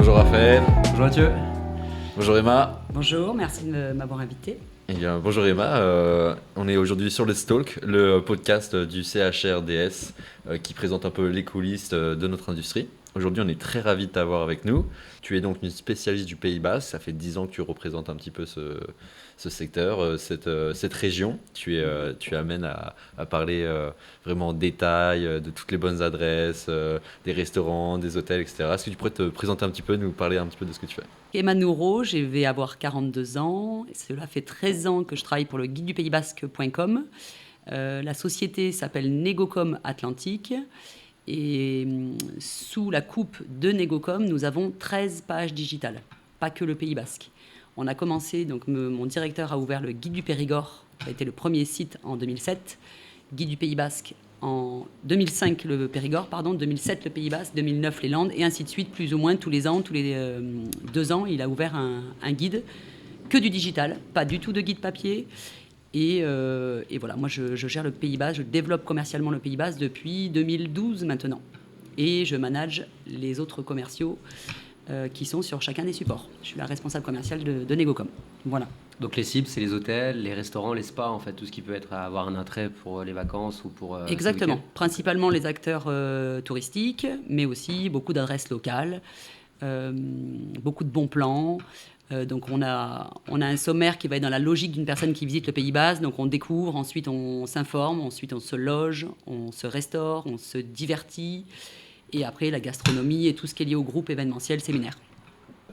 Bonjour Raphaël. Bonjour Mathieu. Bonjour Emma. Bonjour, merci de m'avoir invité. Eh bien, bonjour Emma. On est aujourd'hui sur Let's Talk, le podcast du CHRDS qui présente un peu les coulisses de notre industrie. Aujourd'hui, on est très ravis de t'avoir avec nous. Tu es donc une spécialiste du Pays Basque. Ça fait 10 ans que tu représentes un petit peu ce secteur, cette région. Tu amènes à parler vraiment en détail de toutes les bonnes adresses, des restaurants, des hôtels, etc. Est-ce que tu pourrais te présenter un petit peu, nous parler un petit peu de ce que tu fais? Emma Nouro, je vais avoir 42 ans. Cela fait 13 ans que je travaille pour le guide du Pays Basque.com. La société s'appelle Negocom Atlantique. Et sous la coupe de Negocom, nous avons 13 pages digitales, pas que le Pays Basque. On a commencé, donc mon directeur a ouvert le Guide du Périgord, qui a été le premier site en 2007, Guide du Pays Basque en 2005 le Périgord, 2007 le Pays Basque, 2009 les Landes, et ainsi de suite, plus ou moins tous les ans, tous les 2 ans, il a ouvert un guide, que du digital, pas du tout de guide papier. Et voilà, moi je gère le Pays Basque, je développe commercialement le Pays Basque depuis 2012 maintenant. Et je manage les autres commerciaux qui sont sur chacun des supports. Je suis la responsable commerciale de Negocom. Voilà. Donc les cibles, c'est les hôtels, les restaurants, les spas, en fait, tout ce qui peut avoir un attrait pour les vacances ou pour... Exactement, principalement les acteurs touristiques, mais aussi beaucoup d'adresses locales, beaucoup de bons plans. Donc on a un sommaire qui va être dans la logique d'une personne qui visite le Pays Basque. Donc on découvre, ensuite on s'informe, ensuite on se loge, on se restaure, on se divertit. Et après la gastronomie et tout ce qui est lié au groupe événementiel, séminaire.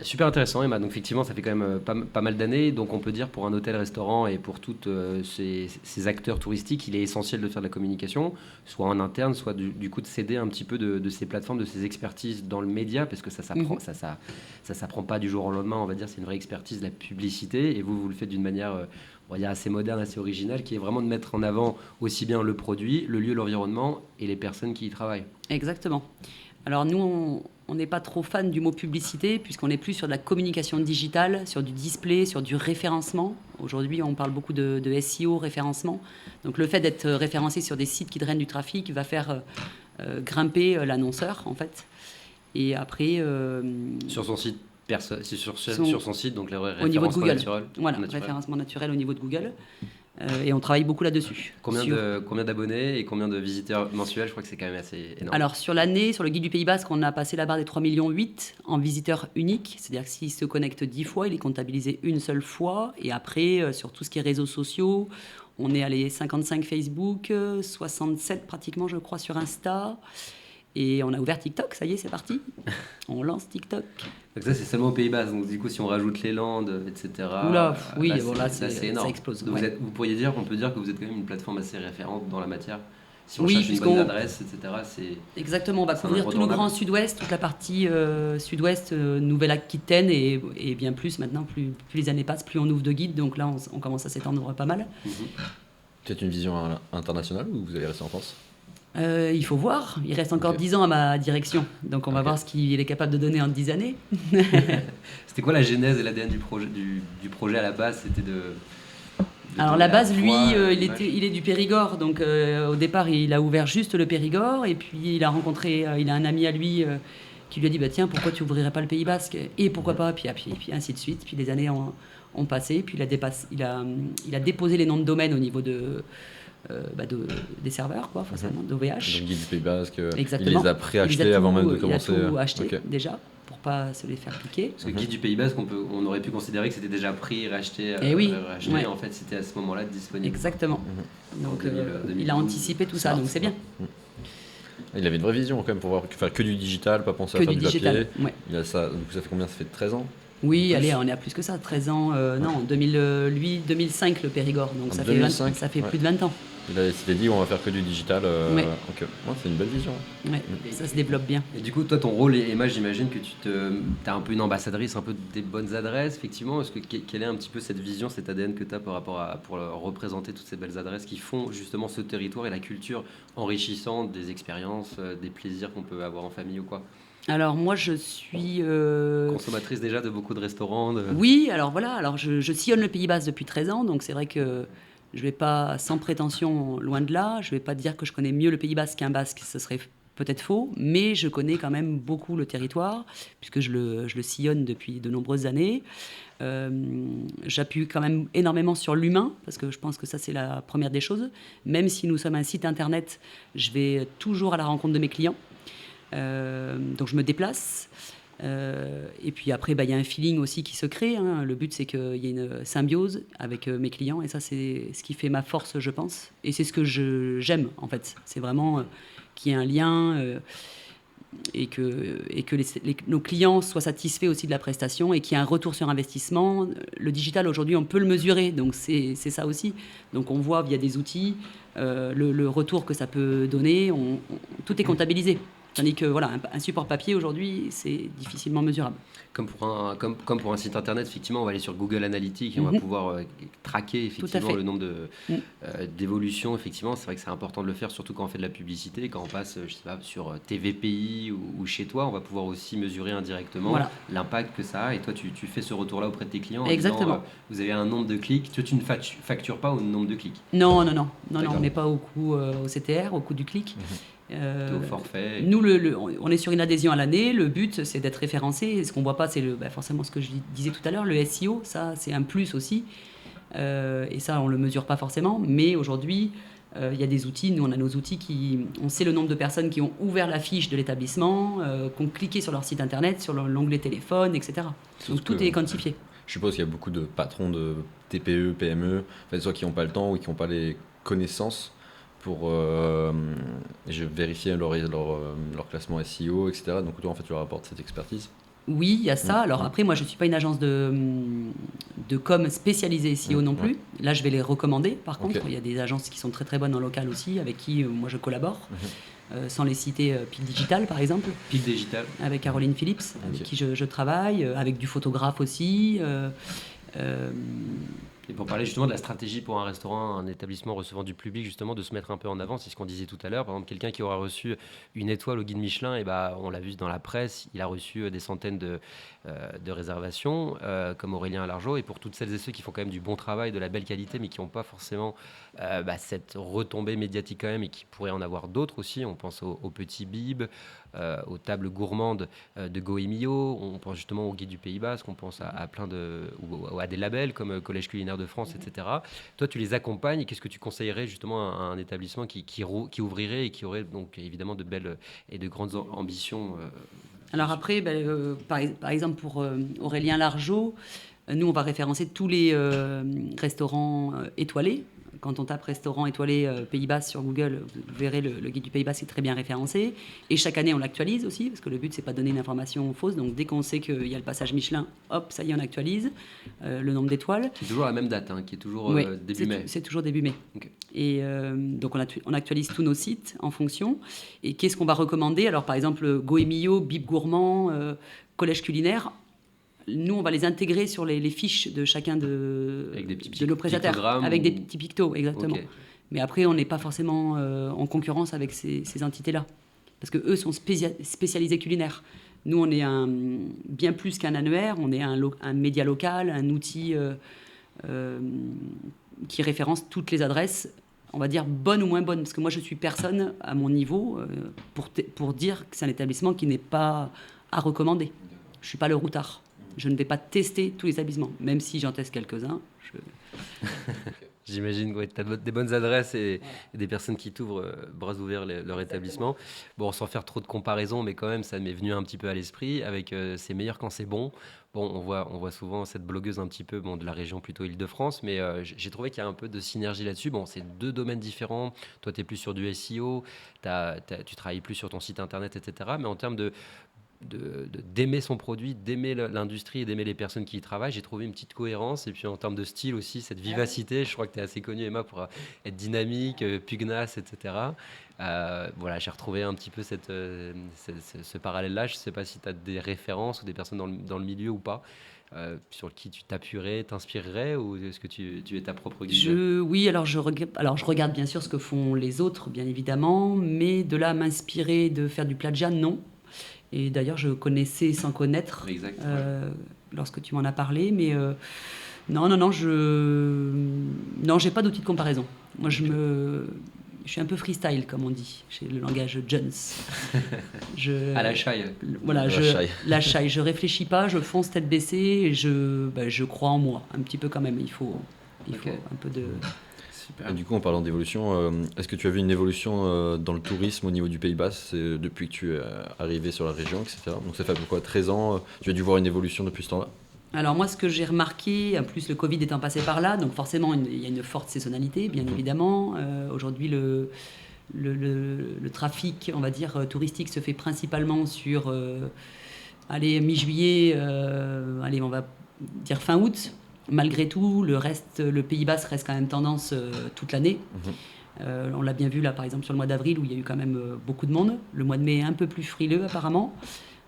Super intéressant, Emma. Donc effectivement, ça fait quand même pas mal d'années. Donc on peut dire pour un hôtel-restaurant et pour tous ces acteurs touristiques, il est essentiel de faire de la communication, soit en interne, soit du coup de s'aider un petit peu de ces plateformes, de ces expertises dans le média, parce que ça s'apprend, ça s'apprend pas du jour au lendemain, on va dire. C'est une vraie expertise de la publicité. Et vous le faites d'une manière, on va dire, assez moderne, assez originale, qui est vraiment de mettre en avant aussi bien le produit, le lieu, l'environnement et les personnes qui y travaillent. Exactement. Alors nous, on n'est pas trop fan du mot publicité, puisqu'on est plus sur de la communication digitale, sur du display, sur du référencement. Aujourd'hui, on parle beaucoup de SEO, référencement. Donc le fait d'être référencé sur des sites qui drainent du trafic va faire grimper l'annonceur, en fait. Et après... Sur son site sur son site, donc le au niveau de Google. Naturel. Voilà, référencement naturel au niveau de Google. Et on travaille beaucoup là-dessus. Combien d'abonnés et combien de visiteurs mensuels? Je crois que c'est quand même assez énorme. Alors, sur l'année, sur le guide du Pays Basque, on a passé la barre des 3,8 millions en visiteurs uniques. C'est-à-dire que s'il se connecte 10 fois, il est comptabilisé une seule fois. Et après, sur tout ce qui est réseaux sociaux, on est allé 55 Facebook, 67 pratiquement, je crois, sur Insta. Et on a ouvert TikTok, ça y est, c'est parti. On lance TikTok. Donc ça, c'est seulement aux Pays Basque. Donc du coup, si on rajoute les Landes, etc. Oula, oui, là, c'est énorme. ça explose. Donc Ouais. on peut dire que vous êtes quand même une plateforme assez référente dans la matière. Si on Oui, cherche une bonne adresse, etc. C'est... Exactement, on va c'est couvrir tout le incontournable. grand sud-ouest, toute la partie sud-ouest, Nouvelle-Aquitaine et bien plus maintenant, plus les années passent, plus on ouvre de guides. Donc là, on commence à s'étendre pas mal. Peut-être une vision internationale ou vous allez rester en France? Il faut voir, il reste encore 10 ans à ma direction, donc on va voir ce qu'il est capable de donner en 10 années. C'était quoi la genèse et l'ADN du projet à la base? C'était Alors la base, lui, il est du Périgord, donc au départ il a ouvert juste le Périgord, et puis il a un ami à lui qui lui a dit bah, tiens, pourquoi tu ouvrirais pas le Pays Basque, et pourquoi pas, puis ainsi de suite, puis les années ont passé, puis il a déposé les noms de domaine au niveau des serveurs, quoi, forcément, d'OVH. Donc guide du Pays Basque, Exactement. il les a préachetés avant même de commencer. Il a tout acheté Ok. déjà, pour pas se les faire piquer. Parce que guide du Pays Basque, on aurait pu considérer que c'était déjà pris, racheté. Eh oui, racheté. ouais. En fait, c'était à ce moment-là disponible. Exactement. Donc En 2012, il a anticipé tout ça, donc c'est bien. Il avait une vraie vision quand même pour faire que du digital, pas penser à Que faire du du papier. digital, ouais. Il a ça, donc ça fait combien? Ça fait 13 ans? Oui, Plus. allez, on est à plus que ça, 13 ans. Non, 2005 le Périgord, donc En ça 2005, fait ouais. plus de 20 ans. Il s'était dit on va faire que du digital. Ouais. Ok. Ouais, c'est une belle vision. Ouais, ça se développe bien. Et du coup, toi, ton rôle, Emma, j'imagine que tu as un peu une ambassadrice, un peu des bonnes adresses, effectivement. Quelle est un petit peu cette vision, cet ADN que tu as par rapport pour représenter toutes ces belles adresses qui font justement ce territoire et la culture enrichissante des expériences, des plaisirs qu'on peut avoir en famille ou quoi? Alors moi je suis... Consommatrice déjà de beaucoup de restaurants. Oui, alors voilà, alors je sillonne le Pays Basque depuis 13 ans, donc c'est vrai que je ne vais pas, sans prétention, loin de là, je ne vais pas dire que je connais mieux le Pays Basque qu'un Basque, ce serait peut-être faux, mais je connais quand même beaucoup le territoire, puisque je le sillonne depuis de nombreuses années. J'appuie quand même énormément sur l'humain, parce que je pense que ça, c'est la première des choses. Même si nous sommes un site internet, je vais toujours à la rencontre de mes clients. Donc je me déplace. Et puis après, il y a un feeling aussi qui se crée. Hein. Le but, c'est qu'il y ait une symbiose avec mes clients. Et ça, c'est ce qui fait ma force, je pense. Et c'est ce que j'aime, en fait. C'est vraiment qu'il y ait un lien et que nos clients soient satisfaits aussi de la prestation et qu'il y ait un retour sur investissement. Le digital, aujourd'hui, on peut le mesurer. Donc c'est ça aussi. Donc on voit via des outils le retour que ça peut donner. Tout est comptabilisé. Tandis que voilà, un support papier aujourd'hui, c'est difficilement mesurable. Comme pour un site internet, effectivement, on va aller sur Google Analytics et on va pouvoir traquer effectivement le nombre d'évolutions. Effectivement, c'est vrai que c'est important de le faire, surtout quand on fait de la publicité, quand on passe, je sais pas, sur TVPI ou chez toi, on va pouvoir aussi mesurer indirectement l'impact que ça a. Et toi, tu fais ce retour-là auprès de tes clients. Exactement. Disant, vous avez un nombre de clics. Tu ne factures pas au nombre de clics. Non, on n'est pas au coût au CTR, au coût du clic. Au forfait. Nous, on est sur une adhésion à l'année. Le but, c'est d'être référencé. Et ce qu'on ne voit pas, c'est forcément ce que je disais tout à l'heure, le SEO. Ça, c'est un plus aussi. Et ça, on ne le mesure pas forcément. Mais aujourd'hui, il y a des outils. Nous, on a nos outils on sait le nombre de personnes qui ont ouvert la fiche de l'établissement, qui ont cliqué sur leur site internet, sur l'onglet téléphone, etc. Donc tout est quantifié. Je suppose qu'il y a beaucoup de patrons de TPE, PME, soit qui n'ont pas le temps ou qui n'ont pas les connaissances pour vérifier leur classement SEO, etc. Donc toi, en fait, tu leur apportes cette expertise. Oui, il y a ça. Alors après, moi, je ne suis pas une agence de com spécialisée SEO non plus. Là, je vais les recommander. Par contre, il y a des agences qui sont très très bonnes en local aussi, avec qui moi je collabore. Sans les citer, Pile Digital par exemple. Pile Digital. Avec Caroline Phillips, avec qui je travaille, avec du photographe aussi. Et pour parler justement de la stratégie pour un restaurant, un établissement recevant du public, justement, de se mettre un peu en avant, c'est ce qu'on disait tout à l'heure. Par exemple, quelqu'un qui aura reçu une étoile au guide Michelin, et on l'a vu dans la presse, il a reçu des centaines de réservations, comme Aurélien Largeau. Et pour toutes celles et ceux qui font quand même du bon travail, de la belle qualité, mais qui n'ont pas forcément cette retombée médiatique quand même, et qui pourraient en avoir d'autres aussi. On pense au Petit Bib, aux tables gourmandes de Goemio, on pense justement au guide du Pays Basque, on pense à plein ou à des labels comme Collège Culinaire de France, etc. Toi, tu les accompagnes. Qu'est-ce que tu conseillerais justement à un établissement qui ouvrirait et qui aurait donc évidemment de belles et de grandes ambitions Alors après, par exemple pour Aurélien Largeau, nous on va référencer tous les restaurants étoilés. Quand on tape restaurant étoilé Pays Basque sur Google, vous verrez le guide du Pays Basque est très bien référencé. Et chaque année, on l'actualise aussi, parce que le but, c'est pas de donner une information fausse. Donc, dès qu'on sait qu'il y a le passage Michelin, hop, ça y est, on actualise le nombre d'étoiles. C'est toujours la même date, qui est toujours début mai. C'est toujours début mai. Okay. Et donc, on actualise tous nos sites en fonction. Et qu'est-ce qu'on va recommander? Alors, par exemple, Goemio, Bib Gourmand, Collège Culinaire. Nous, on va les intégrer sur les fiches de chacun de nos prestataires. Avec des petits pictos, exactement. Okay. Mais après, on n'est pas forcément en concurrence avec ces entités-là. Parce qu'eux sont spécialisés culinaires. Nous, on est bien plus qu'un annuaire. On est un média local, un outil qui référence toutes les adresses, on va dire bonnes ou moins bonnes. Parce que moi, je suis personne à mon niveau pour dire que c'est un établissement qui n'est pas à recommander. Je ne suis pas le routard. Je ne vais pas tester tous les établissements, même si j'en teste quelques-uns. J'imagine que tu as des bonnes adresses et des personnes qui t'ouvrent bras ouverts leur établissement. Bon, sans faire trop de comparaisons, mais quand même, ça m'est venu un petit peu à l'esprit. Avec c'est meilleur quand c'est bon. Bon, on voit souvent cette blogueuse un petit peu de la région plutôt Île-de-France, mais j'ai trouvé qu'il y a un peu de synergie là-dessus. Bon, c'est deux domaines différents. Toi, tu es plus sur du SEO, tu travailles plus sur ton site internet, etc. Mais en termes d'aimer son produit, d'aimer l'industrie et d'aimer les personnes qui y travaillent, j'ai trouvé une petite cohérence. Et puis en termes de style aussi, cette vivacité, je crois que tu es assez connue, Emma, pour être dynamique, pugnace, etc. Voilà, j'ai retrouvé un petit peu ce parallèle-là. Je ne sais pas si tu as des références ou des personnes dans le milieu ou pas, sur qui tu t'appuierais, t'inspirerais, ou est-ce que tu es ta propre guide? Oui, alors je regarde bien sûr ce que font les autres, bien évidemment, mais de là à m'inspirer de faire du plagiat, non. Et d'ailleurs, je connaissais sans connaître lorsque tu m'en as parlé. Mais non, j'ai pas d'outil de comparaison. Moi, je suis un peu freestyle, comme on dit, chez le langage Jones. À la chaille. Voilà, La chaille. la chaille. Je réfléchis pas, je fonce tête baissée et je crois en moi, un petit peu quand même. Il faut un peu de... Super. Et du coup, en parlant d'évolution, est-ce que tu as vu une évolution dans le tourisme au niveau du Pays Basque depuis que tu es arrivé sur la région, etc. Donc ça fait quoi, 13 ans, tu as dû voir une évolution depuis ce temps-là? Alors moi, ce que j'ai remarqué, en plus le Covid étant passé par là, donc forcément il y a une forte saisonnalité, bien évidemment. Aujourd'hui, le trafic, on va dire, touristique se fait principalement sur, mi-juillet, on va dire fin août. Malgré tout, le Pays Basque reste quand même tendance toute l'année. On l'a bien vu là, par exemple, sur le mois d'avril, où il y a eu quand même beaucoup de monde. Le mois de mai est un peu plus frileux, apparemment,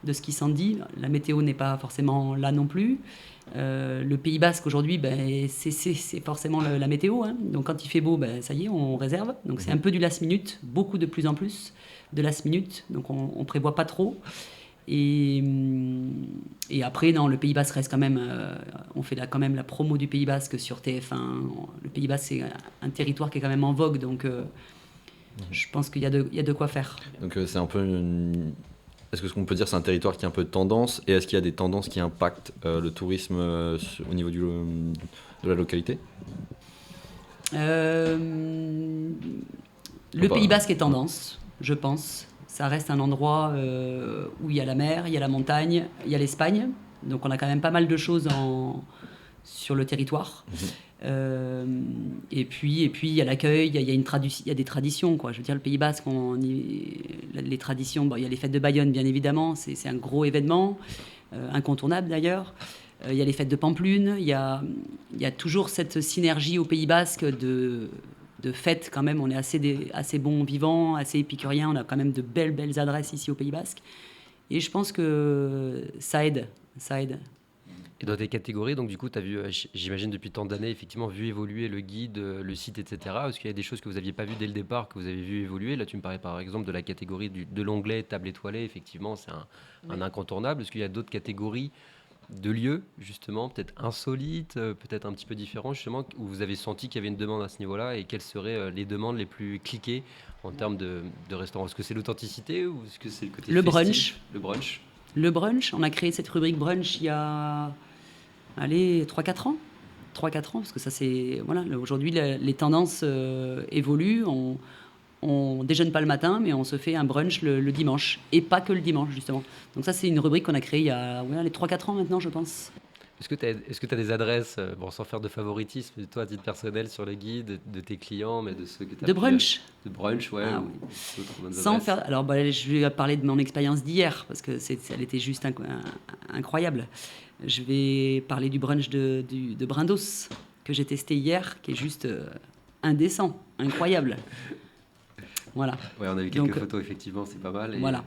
de ce qui s'en dit. La météo n'est pas forcément là non plus. Le Pays Basque, aujourd'hui, c'est forcément la météo. Hein. Donc, quand il fait beau, ça y est, on réserve. Donc, c'est un peu du last minute, beaucoup de plus en plus de last minute. Donc, on ne prévoit pas trop. Et après, non, le Pays Basque reste quand même... on fait quand même la promo du Pays Basque sur TF1. Le Pays Basque, c'est un territoire qui est quand même en vogue. Donc, je pense qu'il y a de quoi faire. Donc c'est un peu Est-ce que ce qu'on peut dire, c'est un territoire qui a un peu de tendance, et est-ce qu'il y a des tendances qui impactent le tourisme au niveau de la localité? Le Pays Basque est tendance, je pense. Ça reste un endroit où il y a la mer, il y a la montagne, il y a l'Espagne. Donc on a quand même pas mal de choses sur le territoire. Et puis il y a l'accueil, il y a des traditions, quoi. Je veux dire, le Pays Basque, les traditions, il y a les fêtes de Bayonne, bien évidemment, c'est un gros événement, incontournable d'ailleurs. Il y a les fêtes de Pampelune, il y a toujours cette synergie au Pays Basque de fêtes quand même. On est assez bons vivants, assez épicuriens, on a quand même de belles adresses ici au Pays Basque. Et je pense que ça aide. Et dans tes catégories, donc du coup, tu as vu, j'imagine depuis tant d'années, effectivement, vu évoluer le guide, le site, etc. Est-ce qu'il y a des choses que vous n'aviez pas vues dès le départ, que vous avez vu évoluer? Là, tu me parlais par exemple de la catégorie de l'onglet table étoilée. Effectivement, c'est un incontournable. Est-ce qu'il y a d'autres catégories de lieux, justement, peut-être insolites, peut-être un petit peu différents, justement, où vous avez senti qu'il y avait une demande à ce niveau-là, et quelles seraient les demandes les plus cliquées en termes de restaurants? Est-ce que c'est l'authenticité ou est-ce que c'est le côté festif? Le brunch, on a créé cette rubrique brunch il y a 3-4 ans. 3-4 ans, parce que ça c'est... Voilà, aujourd'hui les tendances évoluent. On déjeune pas le matin, mais on se fait un brunch le dimanche. Et pas que le dimanche, justement. Donc ça, c'est une rubrique qu'on a créée il y a les 3-4 ans maintenant, je pense. Est-ce que tu as des adresses, sans faire de favoritisme, toi à titre personnel sur le guide, de tes clients, mais de ceux que tu as de brunch de brunch, ouais. Ah, oui. Sans faire... Alors, je vais parler de mon expérience d'hier, parce que elle était juste incroyable. Je vais parler du brunch de Brindos, que j'ai testé hier, qui est juste indécent, incroyable. Voilà. Ouais, on a vu quelques photos, effectivement, c'est pas mal. Et voilà.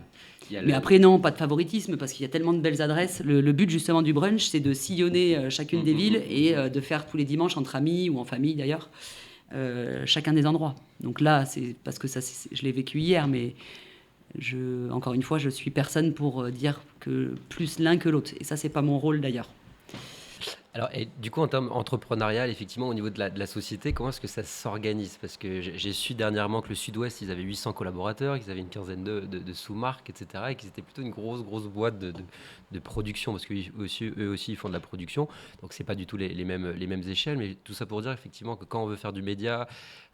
Mais après, non, pas de favoritisme, parce qu'il y a tellement de belles adresses. Le but, justement, du brunch, c'est de sillonner chacune des villes et de faire tous les dimanches, entre amis ou en famille, d'ailleurs, chacun des endroits. Donc là, c'est parce que ça, je l'ai vécu hier, mais encore une fois, je suis personne pour dire que plus l'un que l'autre. Et ça, c'est pas mon rôle, d'ailleurs. Alors, et du coup, en termes entrepreneurial, effectivement, au niveau de la société, comment est-ce que ça s'organise? Parce que j'ai su dernièrement que le Sud-Ouest, ils avaient 800 collaborateurs, qu'ils avaient une quinzaine de sous-marques, etc. Et qu'ils étaient plutôt une grosse boîte de production, parce qu'eux aussi, ils font de la production. Donc, c'est pas du tout les mêmes échelles. Mais tout ça pour dire, effectivement, que quand on veut faire du média,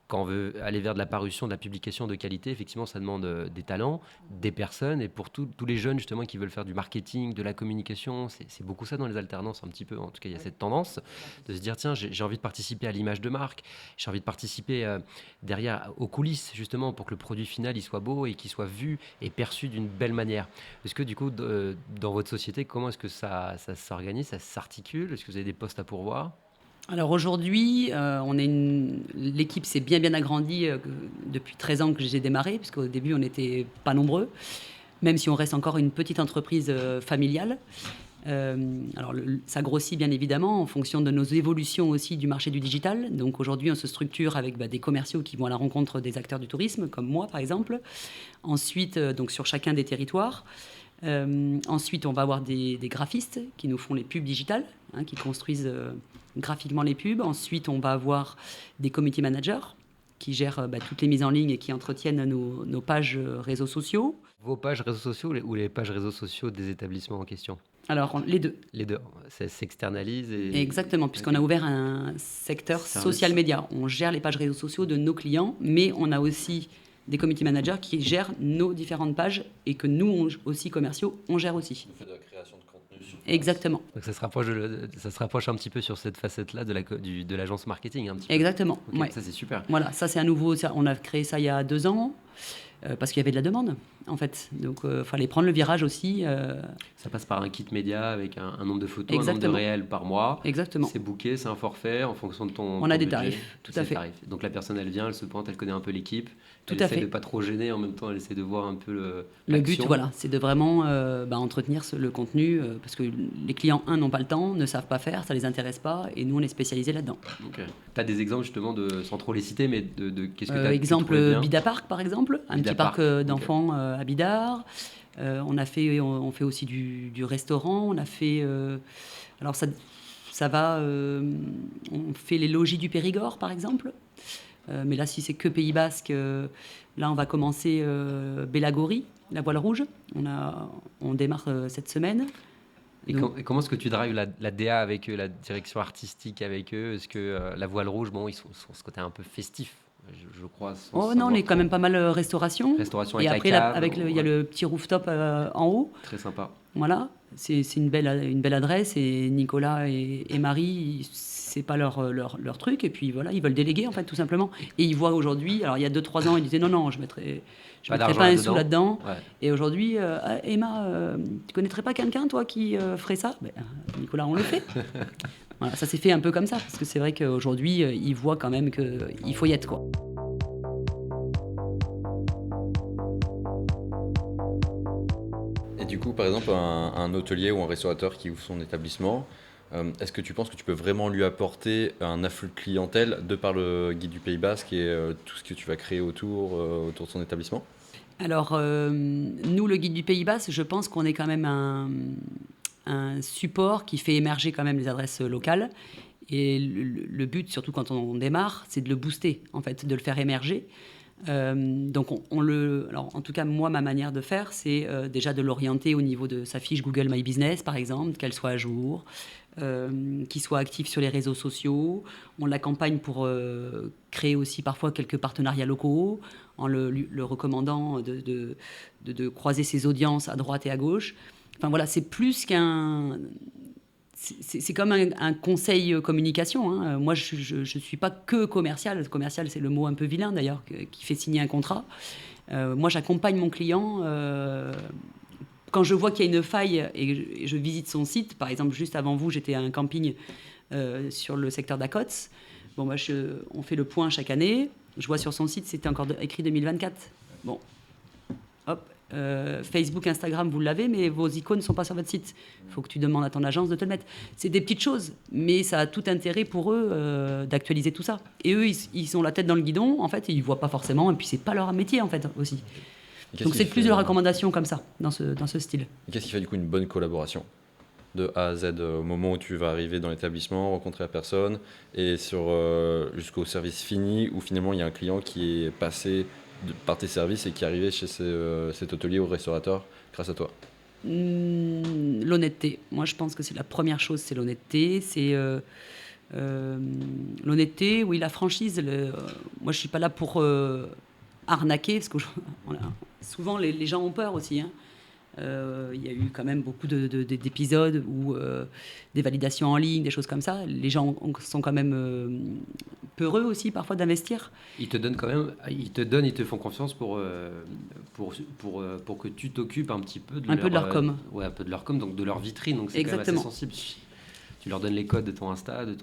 quand on veut aller vers de la parution, de la publication de qualité, effectivement, ça demande des talents, des personnes. Et pour tous les jeunes, justement, qui veulent faire du marketing, de la communication, c'est beaucoup ça dans les alternances, un petit peu. En tout cas, il y a cette tendance de se dire, tiens, j'ai envie de participer à l'image de marque, j'ai envie de participer derrière aux coulisses, justement, pour que le produit final, il soit beau et qu'il soit vu et perçu d'une belle manière. Est-ce que, du coup, dans votre société, comment est-ce que ça s'organise, ça s'articule? Est-ce que vous avez des postes à pourvoir? Alors aujourd'hui, l'équipe s'est bien agrandie depuis 13 ans que j'ai démarré, puisqu'au début, on n'était pas nombreux, même si on reste encore une petite entreprise familiale. Alors ça grossit bien évidemment en fonction de nos évolutions aussi du marché du digital. Donc aujourd'hui, on se structure avec des commerciaux qui vont à la rencontre des acteurs du tourisme, comme moi par exemple. Ensuite, donc sur chacun des territoires. Ensuite, on va avoir des graphistes qui nous font les pubs digitales, qui construisent graphiquement les pubs. Ensuite, on va avoir des community managers qui gère toutes les mises en ligne et qui entretiennent nos pages réseaux sociaux. Vos pages réseaux sociaux ou les pages réseaux sociaux des établissements en question? Alors, les deux. Les deux, ça s'externalise et... Exactement, puisqu'on a ouvert un secteur social media. On gère les pages réseaux sociaux de nos clients, mais on a aussi des community managers qui gèrent nos différentes pages et que nous, aussi commerciaux, on gère aussi. On fait de la création de contenu sur place. Exactement. Donc ça se rapproche un petit peu sur cette facette-là de l'agence marketing. Un petit peu. Exactement. Okay, Ouais. Ça, c'est super. Voilà, ça c'est un nouveau. On a créé ça il y a 2 ans. Parce qu'il y avait de la demande, en fait. Donc, il fallait prendre le virage aussi. Ça passe par un kit média avec un nombre de photos, Exactement. un nombre de réels par mois. Exactement. C'est booké, c'est un forfait en fonction de ton On a des budget. tarifs, tout à fait. Tarifs. Donc, la personne, elle vient, elle se pointe, elle connaît un peu l'équipe. Tout elle à essaie fait. de pas trop gêner, en même temps, elle essaie de voir un peu Le l'action. but, voilà, c'est de vraiment entretenir le contenu, parce que les clients, n'ont pas le temps, ne savent pas faire, ça les intéresse pas, et nous, on est spécialisés là-dedans. Okay. Tu as des exemples, justement, sans trop les citer, mais de qu'est-ce que tu as exemple, Bida Park, par exemple, un Bida petit parc Park, d'enfants à Bidart. On fait aussi du restaurant. On a fait... alors, ça va... on fait les logis du Périgord, par exemple. Mais là, si c'est que Pays Basque, là, on va commencer Bellagori, la voile rouge. On démarre cette semaine. Et comment est-ce que tu drives la DA avec eux, la direction artistique avec eux? Est-ce que la voile rouge, bon, ils sont ce côté un peu festif, je crois. Oh non, on est quand même pas mal restauration. Restauration et avec après, la cave, il y a le petit rooftop en haut. Très sympa. Voilà, c'est une belle adresse. Et Nicolas et Marie, c'est pas leur truc. Et puis voilà, ils veulent déléguer, en fait, tout simplement. Et ils voient aujourd'hui, alors il y a 2-3 ans, ils disaient non, je mettrais pas un sou là-dedans. Ouais. Et aujourd'hui, Emma, tu connaîtrais pas quelqu'un, toi, qui ferait ça? Nicolas, on le fait. Voilà, ça s'est fait un peu comme ça, parce que c'est vrai qu'aujourd'hui, ils voient quand même qu'il faut y être, quoi. Et du coup, par exemple, un hôtelier ou un restaurateur qui ouvre son établissement, est-ce que tu penses que tu peux vraiment lui apporter un afflux de clientèle de par le guide du Pays Basque et tout ce que tu vas créer autour de son établissement? Alors, nous, le guide du Pays Basque, je pense qu'on est quand même un support qui fait émerger quand même les adresses locales. Et le but, surtout quand on démarre, c'est de le booster, en fait, de le faire émerger. Donc, alors, en tout cas, moi, ma manière de faire, c'est déjà de l'orienter au niveau de sa fiche Google My Business, par exemple, qu'elle soit à jour, qu'il soit actif sur les réseaux sociaux. On l'accompagne pour créer aussi parfois quelques partenariats locaux, en le recommandant de croiser ses audiences à droite et à gauche. Enfin voilà, c'est plus qu'un... C'est comme un conseil communication. Hein. Moi, je ne suis pas que commercial. Commercial, c'est le mot un peu vilain d'ailleurs, qui fait signer un contrat. Moi, j'accompagne mon client. Quand je vois qu'il y a une faille et je visite son site, par exemple, juste avant vous, j'étais à un camping sur le secteur d'Acots. Bon, on fait le point chaque année. Je vois sur son site, c'était encore écrit 2024. Bon, hop. Facebook, Instagram, vous l'avez, mais vos icônes ne sont pas sur votre site. Il faut que tu demandes à ton agence de te le mettre. C'est des petites choses, mais ça a tout intérêt pour eux d'actualiser tout ça. Et eux, ils ont la tête dans le guidon, en fait, et ils ne voient pas forcément, et puis c'est pas leur métier, en fait, aussi. Donc c'est plus de recommandations comme ça, dans ce style. Et qu'est-ce qui fait du coup une bonne collaboration de A à Z au moment où tu vas arriver dans l'établissement, rencontrer la personne, et jusqu'au service fini, où finalement il y a un client qui est passé par tes services et qui est arrivé chez cet hôtelier ou restaurateur grâce à toi? L'honnêteté. Moi, je pense que c'est la première chose, c'est l'honnêteté. C'est l'honnêteté, oui, la franchise. Moi, je suis pas là pour arnaquer, parce que souvent les gens ont peur aussi. Hein. Il y a eu quand même beaucoup d'épisodes où des validations en ligne, des choses comme ça. Les gens sont quand même peureux aussi parfois d'investir. Ils te font confiance pour que tu t'occupes un petit peu de leur com. Ouais, un peu de leur com, donc de leur vitrine. Donc c'est quand même assez sensible. Tu leur donnes les codes de ton Insta, de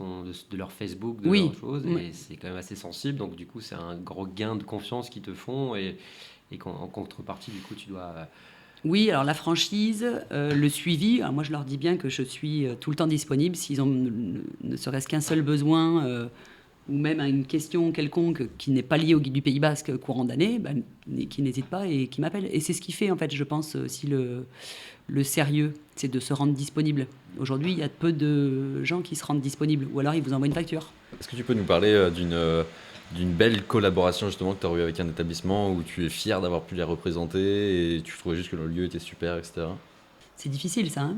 leur Facebook, de leurs choses, et c'est quand même assez sensible. Donc du coup, c'est un gros gain de confiance qu'ils te font, et en contrepartie, du coup, tu dois... Oui, alors la franchise, le suivi, alors moi je leur dis bien que je suis tout le temps disponible. S'ils ont ne serait-ce qu'un seul besoin ou même une question quelconque qui n'est pas liée au guide du Pays Basque courant d'année, qui n'hésitent pas et qui m'appellent. Et c'est ce qui fait, en fait, je pense, aussi le sérieux, c'est de se rendre disponible. Aujourd'hui, il y a peu de gens qui se rendent disponibles, ou alors ils vous envoient une facture. Est-ce que tu peux nous parler d'une belle collaboration justement que tu as eu avec un établissement où tu es fier d'avoir pu les représenter et tu trouvais juste que le lieu était super, etc. C'est difficile ça, hein.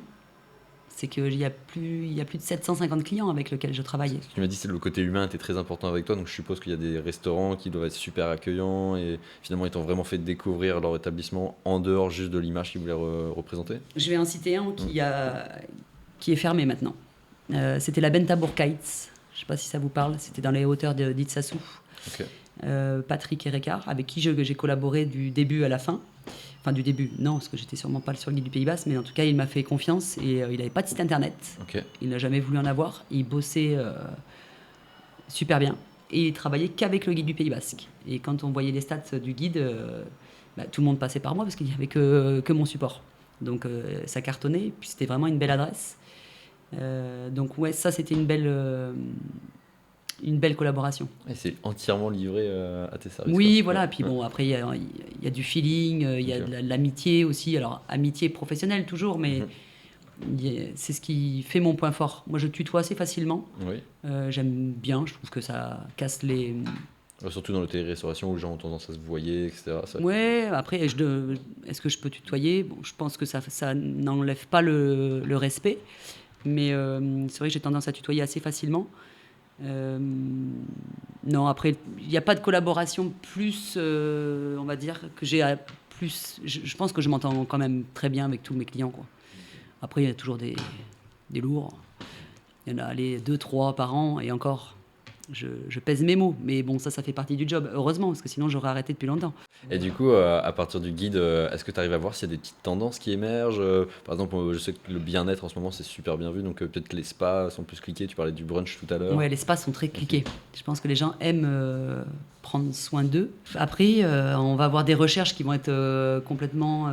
C'est qu'il y a plus de 750 clients avec lesquels je travaille. Tu m'as dit que le côté humain était très important avec toi, donc je suppose qu'il y a des restaurants qui doivent être super accueillants et finalement ils t'ont vraiment fait découvrir leur établissement en dehors juste de l'image qu'ils voulaient représenter. Je vais en citer un qui est fermé maintenant. C'était la Benta Bourkaitz. Je ne sais pas si ça vous parle. C'était dans les hauteurs d'Itsassou. Ok. Patrick Erekar, avec qui j'ai collaboré du début à la fin. Enfin, du début, non, parce que j'étais sûrement pas sur le guide du Pays Basque, mais en tout cas, il m'a fait confiance et il n'avait pas de site internet. Ok. Il n'a jamais voulu en avoir. Il bossait super bien. Et il travaillait qu'avec le guide du Pays Basque. Et quand on voyait les stats du guide, tout le monde passait par moi parce qu'il n'y avait que mon support. Donc ça cartonnait, puis c'était vraiment une belle adresse. Donc ouais, ça c'était une belle collaboration. Et c'est entièrement livré à tes services. Oui, quoi. voilà. Ouais. Puis bon, après il y a du feeling, il y a Ok. de l'amitié aussi. Alors amitié professionnelle toujours, mais c'est ce qui fait mon point fort. Moi, je tutoie assez facilement. Oui. J'aime bien. Je trouve que ça casse les. Surtout dans l'hôtellerie-restauration où les gens ont tendance à se voyer, etc. Ça- Ouais. Après, est-ce que je peux tutoyer? Bon, je pense que ça n'enlève pas le respect. Mais c'est vrai que j'ai tendance à tutoyer assez facilement. Non, après, il n'y a pas de collaboration plus, on va dire, que j'ai à plus. Je pense que je m'entends quand même très bien avec tous mes clients, quoi. Après, il y a toujours des lourds. Il y en a les 2-3 par an, et encore, je pèse mes mots. Mais bon, ça fait partie du job, heureusement, parce que sinon j'aurais arrêté depuis longtemps. Et du coup, à partir du guide, est-ce que tu arrives à voir s'il y a des petites tendances qui émergent? Par exemple, je sais que le bien-être en ce moment c'est super bien vu, donc peut-être que les spas sont plus cliqués. Tu parlais du brunch tout à l'heure. Ouais, les spas sont très cliqués. Je pense que les gens aiment prendre soin d'eux. Après, on va avoir des recherches qui vont être complètement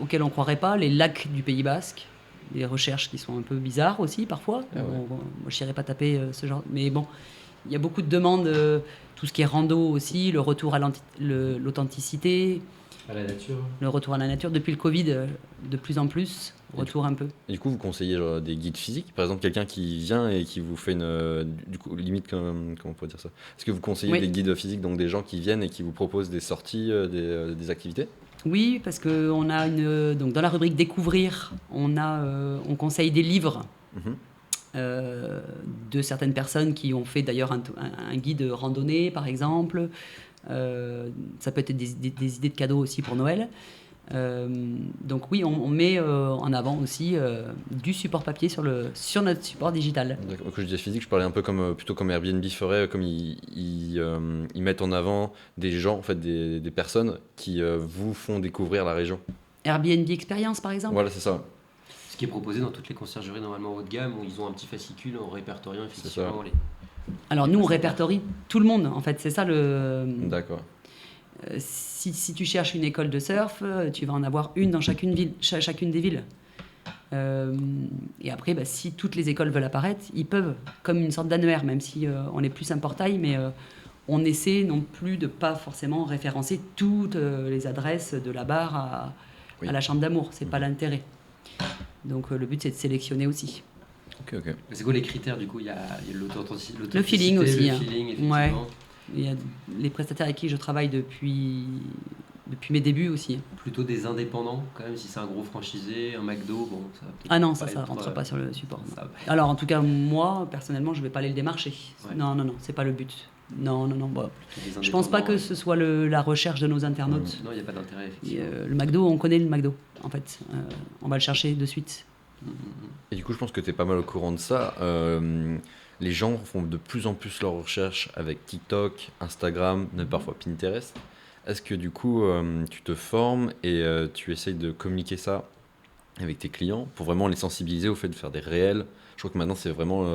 auxquelles on ne croirait pas. Les lacs du Pays Basque, des recherches qui sont un peu bizarres aussi parfois. Ah ouais. Moi, je n'irais pas taper ce genre. Mais bon, il y a beaucoup de demandes. Tout ce qui est rando aussi, le retour à l'authenticité, À la nature. le retour à la nature. Depuis le Covid, de plus en plus, retour un peu. Et du coup, vous conseillez genre, des guides physiques? Par exemple, quelqu'un qui vient et qui vous fait une. Du coup, limite, comment on pourrait dire ça? Est-ce que vous conseillez Oui. des guides physiques, donc des gens qui viennent et qui vous proposent des sorties, des activités? Oui, parce que on a donc dans la rubrique découvrir, on conseille des livres Mhm. de certaines personnes qui ont fait d'ailleurs un guide randonnée, par exemple. Ça peut être des idées de cadeaux aussi pour Noël. Donc oui, on met en avant aussi du support papier sur notre support digital. D'accord. Quand je disais physique, je parlais un peu plutôt comme Airbnb ferait, comme ils mettent en avant des gens, en fait, des personnes qui vous font découvrir la région. Airbnb Experience, par exemple. Voilà, c'est ça. Ce qui est proposé dans toutes les conciergeries normalement haut de gamme où ils ont un petit fascicule en répertoriant effectivement les. Alors nous, on répertorie tout le monde, en fait. C'est ça le... D'accord. Si tu cherches une école de surf, tu vas en avoir une dans chacune des villes. Et après, si toutes les écoles veulent apparaître, ils peuvent, comme une sorte d'annuaire, même si on est plus un portail, mais on essaie non plus de pas forcément référencer toutes les adresses de la barre à la chambre d'amour. C'est pas l'intérêt. Donc le but, c'est de sélectionner aussi. Ok. C'est quoi les critères du coup? Il y a l'authenticité, Le feeling aussi, le hein. feeling, effectivement. Ouais. Il y a les prestataires avec qui je travaille depuis mes débuts aussi. Plutôt des indépendants quand même, si c'est un gros franchisé, un McDo, bon ça va peut-être Ah non, pas ça être, rentre pas sur le support. ça va- Alors en tout cas, moi, personnellement, je vais pas aller le démarcher. Ouais. Non, c'est pas le but. Non. Bon, plutôt des je pense pas que indépendants, ce soit la recherche de nos internautes. Non, il n'y a pas d'intérêt Et, effectivement. le McDo, on connaît le McDo, en fait. On va le chercher de suite. Et du coup, je pense que tu es pas mal au courant de ça. Les gens font de plus en plus leurs recherches avec TikTok, Instagram, même parfois Pinterest. Est-ce que du coup, tu te formes et tu essayes de communiquer ça avec tes clients pour vraiment les sensibiliser au fait de faire des réels? Je crois que maintenant, c'est vraiment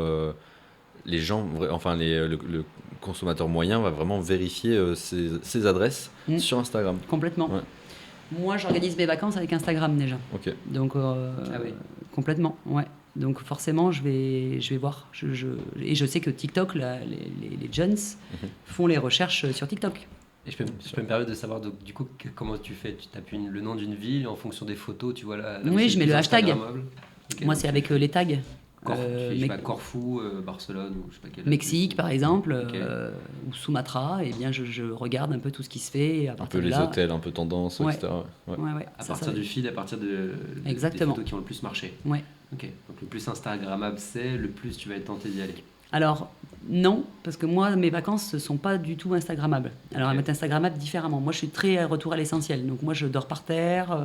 les gens, enfin le consommateur moyen va vraiment vérifier ses adresses sur Instagram. Complètement. Ouais. Moi, j'organise mes vacances avec Instagram déjà. Ok. Donc, Ah oui. complètement, ouais. Donc forcément, je vais voir. Et je sais que TikTok, les jeunes font les recherches sur TikTok. Et je peux me permettre de savoir donc, du coup comment tu fais? Tu tapes le nom d'une ville en fonction des photos, tu vois la Oui, je mets le hashtag. Instagrammable. Ok, Moi, donc c'est avec les tags. Je sais pas, Corfou, Barcelone ou je sais pas quel. Mexique par exemple, Ok. ou Sumatra, et bien je regarde un peu tout ce qui se fait et à Un partir peu de les là. hôtels, un peu tendance, Ouais. etc. Ouais. Ouais, À ça partir va. du feed, à partir des Exactement. photos qui ont le plus marché. Ouais. Ok. Donc le plus Instagrammable c'est, le plus tu vas être tenté d'y aller. Alors, non, parce que moi, mes vacances ne sont pas du tout Instagrammables. Alors, Ok. elles mettent Instagrammables différemment. Moi, je suis très retour à l'essentiel. Donc, moi, je dors par terre,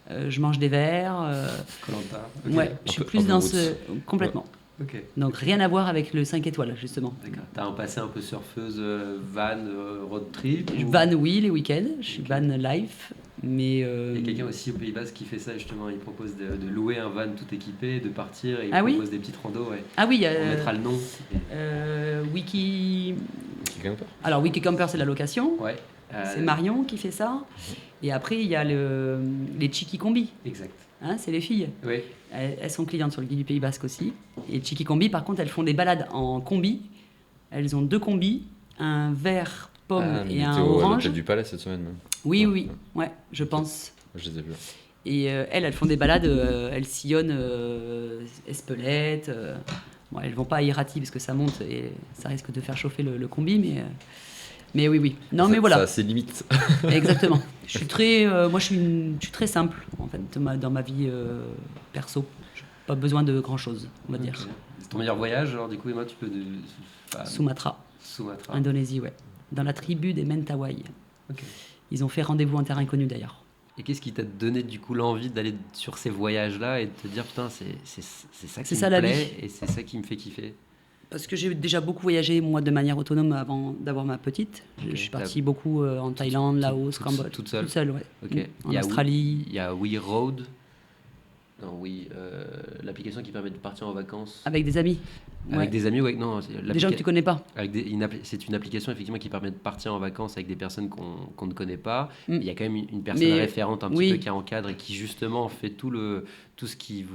je mange des verres. Koh-Lanta. Ouais, je suis peu- plus un peu dans roots. ce. Complètement. Ok. Donc, rien à voir avec le 5 étoiles, justement. D'accord. T'as un passé un peu surfeuse, van, road trip ou- Van, oui, les week-ends. Je suis Ok. van life. Mais. Il y a quelqu'un aussi au Pays Basque qui fait ça justement. Il propose de louer un van tout équipé, de partir et il Ah oui propose des petites randos. Ouais. Ah oui, il y a. On mettra le nom. Wiki. Qui gagne pas. Alors, Wiki Camper, c'est la location. Ouais. C'est Marion qui fait ça. Et après, il y a les Chiki Combi. Exact. Hein, c'est les filles. Oui. Elles sont clientes sur le guide du Pays Basque aussi. Et Chiki Combi, par contre, elles font des balades en combi. Elles ont 2 combis, un vert pomme mais et il un était à orange. l'hôtel du Palais cette semaine même. Oui, Ouais. oui, ouais, je pense. Je les ai vus. Et elles font des balades, elles sillonnent Espelette. Bon, elles vont pas à Irati parce que ça monte et ça risque de faire chauffer le combi, mais oui, oui. Non, mais Ça voilà. a ses limites. Exactement. Je suis très, moi, je suis très simple en fait dans ma vie perso. J'ai pas besoin de grand chose, on va dire. Ok. C'est ton meilleur voyage, alors du coup, Emma, tu peux. Sumatra, Sumatra. Indonésie, ouais. Dans la tribu des Mentawai. Ok. Ils ont fait rendez-vous en terre inconnue d'ailleurs. Et qu'est-ce qui t'a donné du coup l'envie d'aller sur ces voyages-là et de te dire putain, c'est ça qui C'est me ça, la plaît vie. et c'est ça qui me fait kiffer. Parce que j'ai déjà beaucoup voyagé, moi, de manière autonome avant d'avoir ma petite. Ok. Je suis partie beaucoup en Thaïlande, Laos, Cambodge. toute seule. Toute seule, ouais. Ok. En Il y a Australie. Il y a We Road. Non, oui, l'application qui permet de partir en vacances Avec des amis. avec Ouais. des amis. Ouais, non, c'est Des gens que tu connais pas. c'est une application effectivement qui permet de partir en vacances avec des personnes qu'on ne connaît pas. Mm. Il y a quand même une personne Mais, référente un petit oui. peu qui encadre et qui justement fait tout ce qui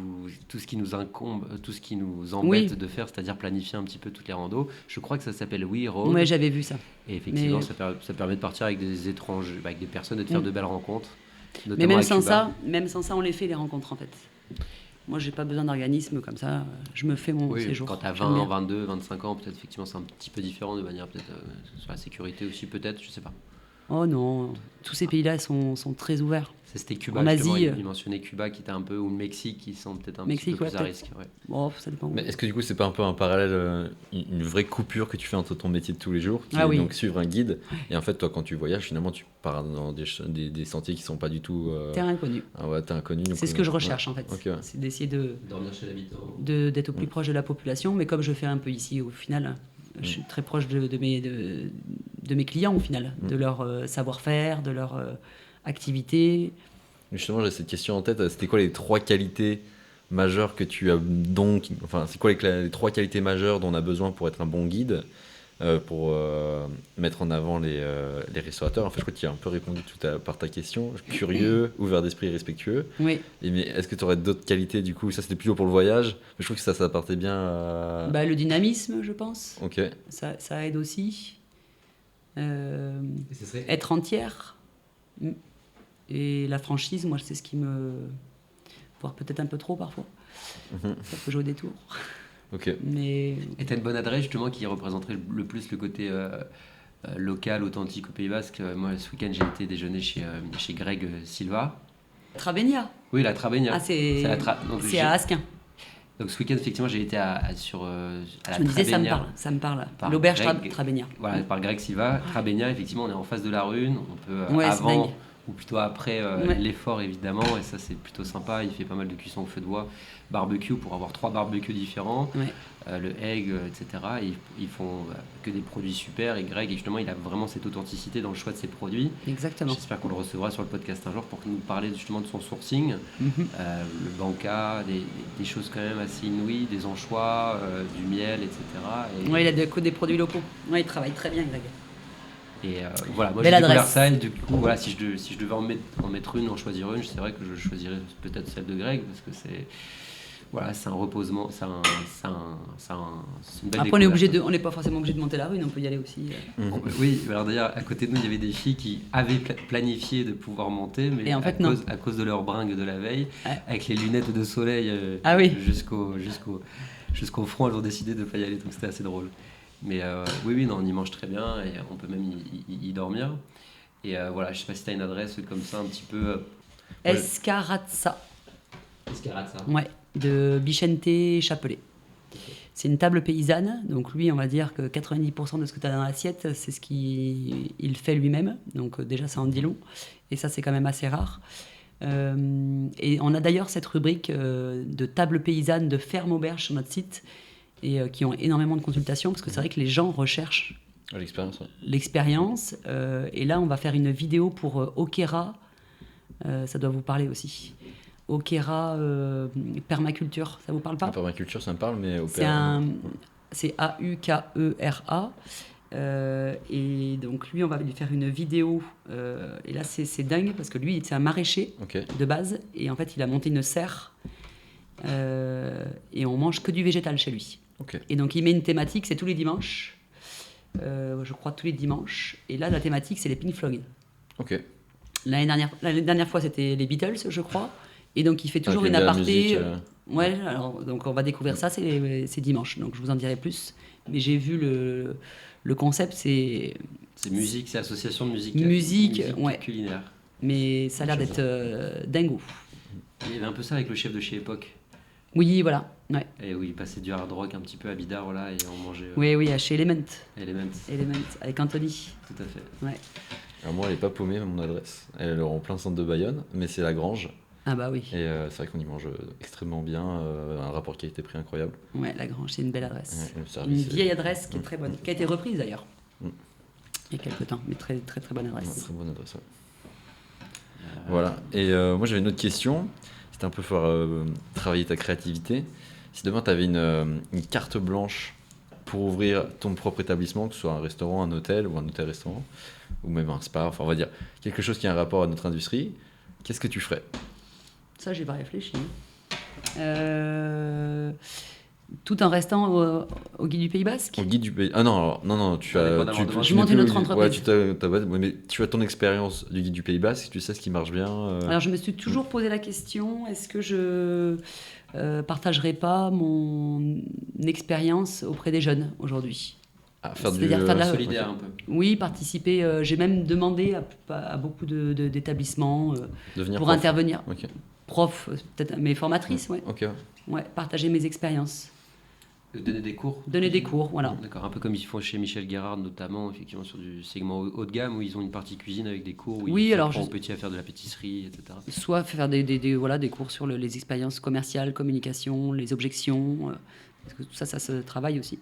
nous incombe, tout ce qui nous embête Oui. de faire, c'est-à-dire planifier un petit peu toutes les randos. Je crois que ça s'appelle We Road. Ouais, j'avais vu ça. Et effectivement, Mais- ça permet de partir avec des étrangers, avec des personnes et de faire Mm. de belles rencontres. Mais notamment même à sans Cuba. ça, on les fait les rencontres en fait. Moi, j'ai pas besoin d'organisme comme ça. Je me fais mon Oui, séjour. quand tu as J'aime 20, bien. 22, 25 ans, peut-être effectivement c'est un petit peu différent de manière peut-être sur la sécurité aussi, peut-être, je sais pas. Oh non, tous ces pays-là sont très ouverts. C'était Cuba, En justement, Asie, il mentionnait Cuba qui était un peu, ou le Mexique qui sont peut-être un Mexique, petit peu ouais, plus à peut-être. risque. Ouais. Bon, ça dépend. Mais est-ce que du coup, c'est pas un peu un parallèle, une vraie coupure que tu fais entre ton métier de tous les jours, qui Ah est oui. donc suivre un guide, et en fait, toi, quand tu voyages, finalement, tu pars dans des sentiers qui sont pas du tout. Terrain inconnu. Ah ouais, t'es inconnu. donc, C'est ce que je ouais. recherche en fait. Ok, ouais. C'est d'essayer de, Dormir chez l'habitant. d'être au plus proche de la population, mais comme je fais un peu ici au final, je suis très proche de mes clients au final, de leur savoir-faire, de leur activité. Justement, j'ai cette question en tête. C'était quoi les 3 qualités majeures que tu as donc. Enfin, c'est quoi les 3 qualités majeures dont on a besoin pour être un bon guide, pour mettre en avant les restaurateurs? En fait, je crois que tu as un peu répondu par ta question. Curieux, ouvert d'esprit et respectueux. Oui, Mais est-ce que tu aurais d'autres qualités du coup? Ça, c'était plutôt pour le voyage. Mais je trouve que ça partait bien à. bah, le dynamisme, je pense, Ok. ça aide aussi. Et ce serait Être entière. Et la franchise, moi, c'est ce qui me. Voire peut-être un peu trop parfois. Mhm. Ça peut jouer des tours. Ok. Mais Et t'as une bonne adresse justement qui représenterait le plus le côté local, authentique au Pays Basque. Moi, ce week-end, j'ai été déjeuner chez Greg Silva. Travenia. Oui, la Trabenia. Ah, c'est Donc, c'est à Asquin. donc ce week-end, effectivement, j'ai été à la Je me disais, ça me Trabenia. parle. Ça me parle. Par L'auberge Greg. Travenia. Voilà, par Greg Silva. Trabenia, effectivement, on est en face de la Rune. On peut Ouais, c'est avant dingue. ou plutôt après Ouais. l'effort, évidemment. Et ça, c'est plutôt sympa. Il fait pas mal de cuisson au feu de bois, barbecue pour avoir 3 barbecues différents. Ouais. Le egg, etc. Et ils font que des produits super. Et Greg, justement, il a vraiment cette authenticité dans le choix de ses produits. Exactement. J'espère qu'on le recevra sur le podcast un jour pour nous parler justement de son sourcing. Mhm. Le banca, des choses quand même assez inouïes, des anchois, du miel, etc. Et, Ouais, il a que des produits locaux. Ouais, il travaille très bien, Greg. et, voilà, moi Belle j'ai découvert adresse. ça. Et du coup, voilà, si je devais en mettre une, en choisirais une, c'est vrai que je choisirais peut-être celle de Greg parce que c'est. Voilà, c'est un reposement, c'est une belle Après, découverte. on n'est pas forcément obligé de monter la rue, on peut y aller aussi. Oui, alors d'ailleurs, à côté de nous, il y avait des filles qui avaient planifié de pouvoir monter, mais Et en fait, non. à cause de leur bringue de la veille, Ouais. avec les lunettes de soleil Ah oui. jusqu'au front, elles ont décidé de ne pas y aller, donc c'était assez drôle. Mais oui, non, on y mange très bien et on peut même y dormir. Et voilà, je sais pas si tu as une adresse comme ça, un petit peu. Escarazza, Escarazza. ouais, de Bichente Chapelet. C'est une table paysanne, donc lui, on va dire que 90% de ce que tu as dans l'assiette, c'est ce qu'il fait lui-même. Donc déjà, ça en dit long. Et ça, c'est quand même assez rare. Et on a d'ailleurs cette rubrique de table paysanne, de ferme auberge sur notre site, et qui ont énormément de consultations, parce que c'est vrai que les gens recherchent L'expérience, ouais. l'expérience. Et là, on va faire une vidéo pour Okera. Ça doit vous parler aussi. Okera Permaculture, ça vous parle pas? La permaculture, ça me parle, mais C'est Aukera. Et donc lui, on va lui faire une vidéo. Et là, c'est dingue parce que lui, c'est un maraîcher Ok. de base. Et en fait, il a monté une serre. Et on mange que du végétal chez lui. Ok. Et donc, il met une thématique, c'est tous les dimanches. Je crois tous les dimanches. Et là, la thématique, c'est les Pink Floyd. Ok. L'année dernière fois, c'était les Beatles, je crois. Et donc, il fait toujours Ok, une bien la aparté. musique, Ouais, alors, donc on va découvrir ça, c'est dimanche. Donc, je vous en dirai plus. Mais j'ai vu le concept, c'est musique, c'est association de Musique, ouais. culinaire. mais ça a l'air d'être dingo. Il y avait un peu ça avec le chef de chez Époque. Oui, voilà. Ouais. Et où il passait du hard rock un petit peu à Bidart, voilà, et on mangeait Oui, chez Element. Elements. Element, avec Anthony. Tout à fait. Ouais. Alors moi, elle est pas paumée, mon adresse. Elle est en plein centre de Bayonne, mais c'est la Grange. Ah bah oui. Et c'est vrai qu'on y mange extrêmement bien, un rapport qualité-prix incroyable. Ouais, la Grange, c'est une belle adresse. Ouais, le Une service, vieille adresse qui est très bonne, qui a été reprise d'ailleurs. Mm. Il y a quelques temps, mais très très très bonne Ouais, adresse. très bonne adresse, ouais. Voilà. Et moi, j'avais une autre question. C'était un peu pour travailler ta créativité. Si demain, tu avais une carte blanche pour ouvrir ton propre établissement, que ce soit un restaurant, un hôtel ou un hôtel-restaurant, ou même un spa, enfin, on va dire quelque chose qui a un rapport à notre industrie, qu'est-ce que tu ferais? Ça, j'ai pas réfléchi. Tout en restant au Guide du Pays Basque. Au guide du pays. Ah non, alors, non, tu as. Indépendamment de moi. Je monte une autre entreprise. Ouais, mais tu as ton expérience du guide du Pays Basque, tu sais ce qui marche bien. Alors, je me suis toujours posé la question, est-ce que je partagerai pas mon expérience auprès des jeunes aujourd'hui? Faire du c'est-à-dire faire de la- Solidaire un peu. Oui, participer. J'ai même demandé à beaucoup d'établissements devenir pour prof. intervenir. Ok, Prof, peut-être, mais formatrice, ouais. ok. Ouais, partager mes expériences. Donner des cours. Donner des cours, voilà. D'accord, un peu comme ils font chez Michel Guérard, notamment, effectivement, sur du segment haut de gamme, où ils ont une partie cuisine avec des cours, où Oui, ils alors apprennent je- aux petits à faire de la pâtisserie, etc. Soit faire voilà, des cours sur les expériences commerciales, communication, les objections. Parce que tout ça, ça se travaille aussi.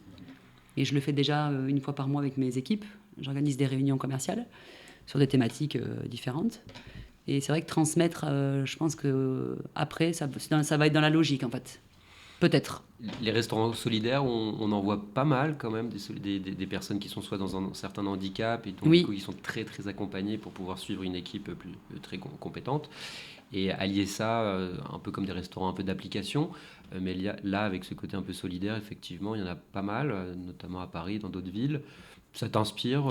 Et je le fais déjà une fois par mois avec mes équipes. J'organise des réunions commerciales sur des thématiques différentes. Et c'est vrai que transmettre, je pense que après, ça va être dans la logique, en fait. Peut-être. Les restaurants solidaires, on en voit pas mal quand même, des personnes qui sont soit dans un certain handicap et donc Oui. du coup, ils sont très très accompagnés pour pouvoir suivre une équipe très compétente et allier ça un peu comme des restaurants un peu d'application, mais là avec ce côté un peu solidaire, effectivement, il y en a pas mal, notamment à Paris, dans d'autres villes. Ça t'inspire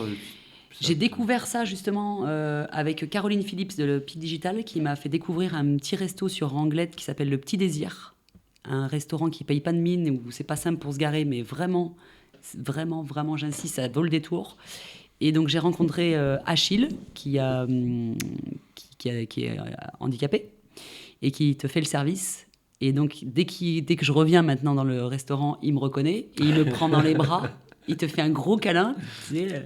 J'ai découvert ça justement avec Caroline Phillips de Le Pic Digital qui m'a fait découvrir un petit resto sur Anglette qui s'appelle Le Petit Désir. Un restaurant qui paye pas de mine, où c'est pas simple pour se garer, mais vraiment, j'insiste, ça vaut le détour. Et donc j'ai rencontré Achille, qui est handicapé, et qui te fait le service. Et donc dès que je reviens maintenant dans le restaurant, il me reconnaît, et il me prend dans les bras, il te fait un gros câlin. Tu sais,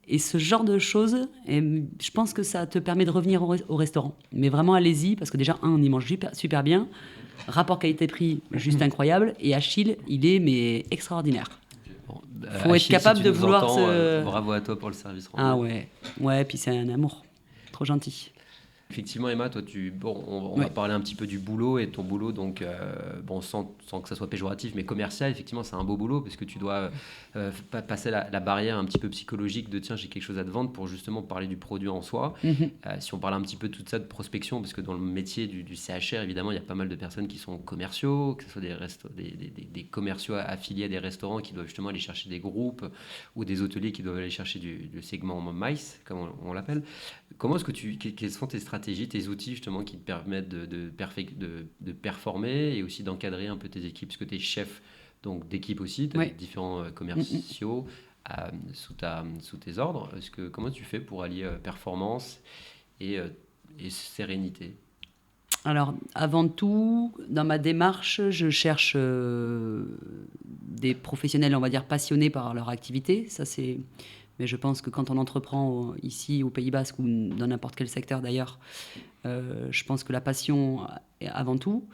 et ce genre de choses, je pense que ça te permet de revenir au restaurant. Mais vraiment, allez-y, parce que déjà, on y mange super bien. Rapport qualité-prix, juste incroyable. Et Achille, il est extraordinaire. Faut être capable si tu de nous vouloir entends, se... bravo à toi pour le service rendu. Ah ouais, puis c'est un amour. Trop gentil. Effectivement, Emma, toi, on va parler un petit peu du boulot et de ton boulot, donc sans que ça soit péjoratif, mais commercial. Effectivement, c'est un beau boulot parce que tu dois passer la barrière un petit peu psychologique de tiens, j'ai quelque chose à te vendre pour justement parler du produit en soi. Si on parle un petit peu de tout ça de prospection, parce que dans le métier du CHR, évidemment, il y a pas mal de personnes qui sont commerciaux, que ce soit des commerciaux affiliés à des restaurants qui doivent justement aller chercher des groupes ou des hôteliers qui doivent aller chercher du segment MICE, comme on l'appelle. Comment est-ce que quelles sont tes stratégies, tes outils justement qui te permettent de performer et aussi d'encadrer un peu tes équipes, parce que tu es chef donc d'équipe aussi, tu as différents commerciaux sous tes ordres. Comment tu fais pour allier performance et sérénité? Alors, avant tout, dans ma démarche, je cherche des professionnels, on va dire, passionnés par leur activité. Mais je pense que quand on entreprend ici au Pays Basque ou dans n'importe quel secteur d'ailleurs, je pense que la passion est avant tout.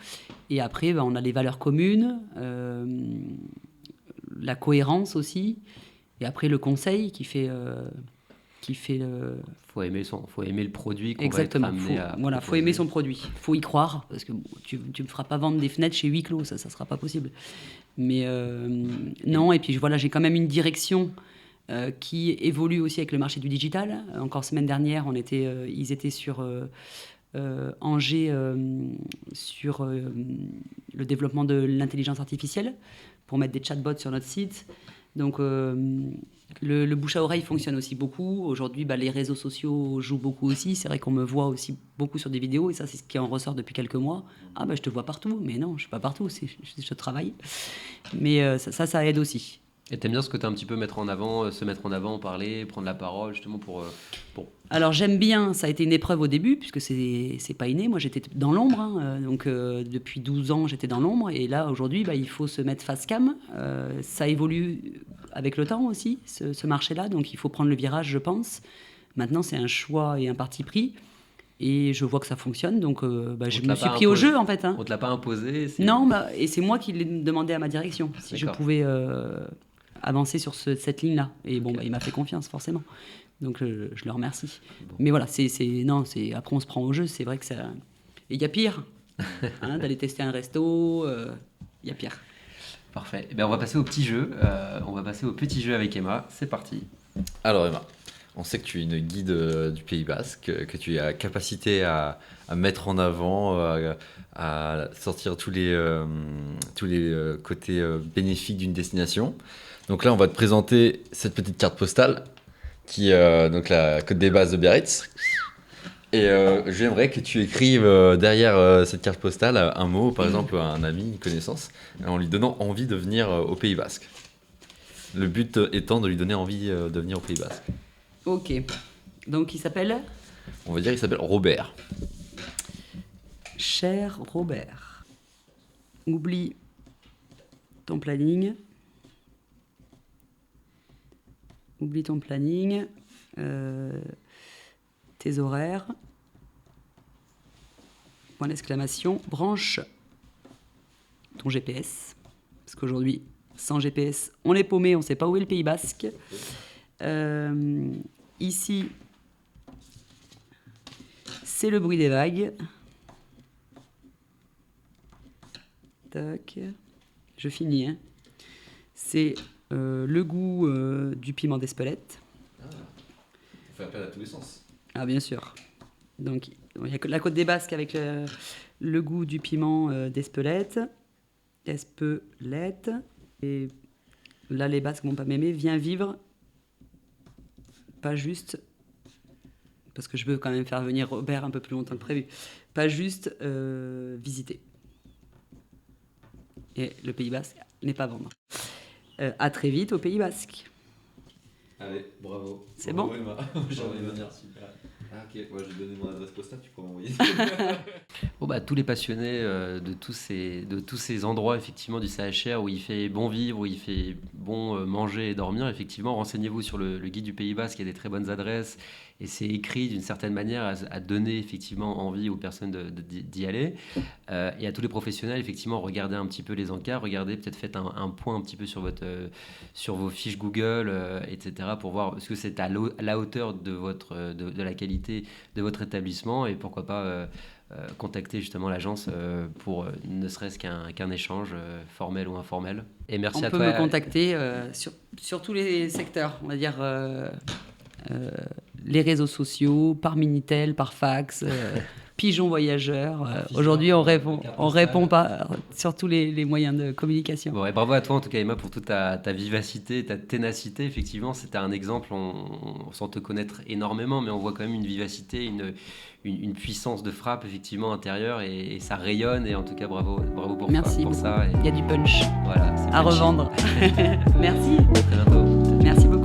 Et après, on a les valeurs communes, la cohérence aussi. Et après, le conseil qui fait le... Faut aimer le produit qu'on Exactement. va être amené à Voilà, faut aimer son produit. Faut y croire, parce que tu me feras pas vendre des fenêtres chez huis clos, ça sera pas possible. Mais non, et puis voilà, j'ai quand même une direction qui évolue aussi avec le marché du digital. Encore semaine dernière, ils étaient sur Angers sur le développement de l'intelligence artificielle pour mettre des chatbots sur notre site. Donc le bouche à oreille fonctionne aussi beaucoup. Aujourd'hui, les réseaux sociaux jouent beaucoup aussi. C'est vrai qu'on me voit aussi beaucoup sur des vidéos et ça, c'est ce qui en ressort depuis quelques mois. Ah je te vois partout, mais non, je suis pas partout, je travaille. Mais ça aide aussi. Et t'aimes bien ce que tu as un petit peu se mettre en avant, parler, prendre la parole, justement pour... Alors j'aime bien, ça a été une épreuve au début, puisque c'est pas inné. Moi j'étais dans l'ombre, donc depuis 12 ans j'étais dans l'ombre. Et là aujourd'hui, il faut se mettre face cam. Ça évolue avec le temps aussi, ce marché-là, donc il faut prendre le virage, je pense. Maintenant c'est un choix et un parti pris. Et je vois que ça fonctionne, donc je me suis pris au jeu en fait. On te l'a pas imposé? Non, et c'est moi qui l'ai demandé à ma direction, si je pouvais avancer sur cette ligne-là. Et il m'a fait confiance, forcément. Donc je le remercie. Bon. Mais voilà, après on se prend au jeu, c'est vrai que ça... Et il y a pire, d'aller tester un resto, il y a pire. Parfait. On va passer au petit jeu. On va passer au petit jeu avec Emma. C'est parti. Alors Emma, on sait que tu es une guide du Pays Basque, que tu as capacité à mettre en avant, à sortir tous les côtés bénéfiques d'une destination. Donc là, on va te présenter cette petite carte postale qui est donc la Côte des Basses de Biarritz. Et j'aimerais que tu écrives derrière cette carte postale un mot, par exemple à un ami, une connaissance, en lui donnant envie de venir au Pays Basque. Le but étant de lui donner envie de venir au Pays Basque. Ok. Donc il s'appelle ? On va dire qu'il s'appelle Robert. Cher Robert, oublie ton planning. Oublie ton planning, tes horaires, point d'exclamation, branche ton GPS, parce qu'aujourd'hui, sans GPS, on est paumé, on ne sait pas où est le Pays Basque. Ici, c'est le bruit des vagues. Tac, je finis. C'est... le goût du piment d'Espelette. On fait appel à tous les sens. Ah, bien sûr. Donc, il y a la Côte des Basques avec le goût du piment d'Espelette. Espelette. Et là, les Basques vont pas m'aimer. Viens vivre. Pas juste. Parce que je veux quand même faire venir Robert un peu plus longtemps que prévu. Pas juste visiter. Et le Pays Basque n'est pas à vendre. À très vite au Pays Basque. Allez, bravo. C'est bravo, bon Emma. J'ai envie de venir, super. Ah ok, moi je vais donner mon adresse postale, tu pourras m'envoyer. Tous les passionnés de tous ces endroits effectivement du CHR où il fait bon vivre, où il fait bon manger et dormir, effectivement, renseignez-vous sur le guide du Pays Basque, il y a des très bonnes adresses et c'est écrit d'une certaine manière à donner effectivement envie aux personnes d'y aller. Et à tous les professionnels, effectivement, regardez un petit peu les encarts, regardez, peut-être faites un point un petit peu sur vos fiches Google, etc., pour voir est-ce que c'est à la hauteur de la qualité de votre établissement, et pourquoi pas contacter justement l'agence pour ne serait-ce qu'un échange formel ou informel. Et merci à toi. On peut me contacter sur tous les secteurs, on va dire les réseaux sociaux, par Minitel, par fax, pigeon voyageur. Aujourd'hui, on répond pas sur tous les moyens de communication. Bon, et bravo à toi en tout cas, Emma, pour toute ta vivacité, ta ténacité. Effectivement, c'était un exemple, sans te connaître énormément, mais on voit quand même une vivacité, une puissance de frappe effectivement intérieure, et ça rayonne. Et en tout cas, bravo pour ça. Il y a du punch voilà, à revendre. Merci. À très bientôt. Merci beaucoup.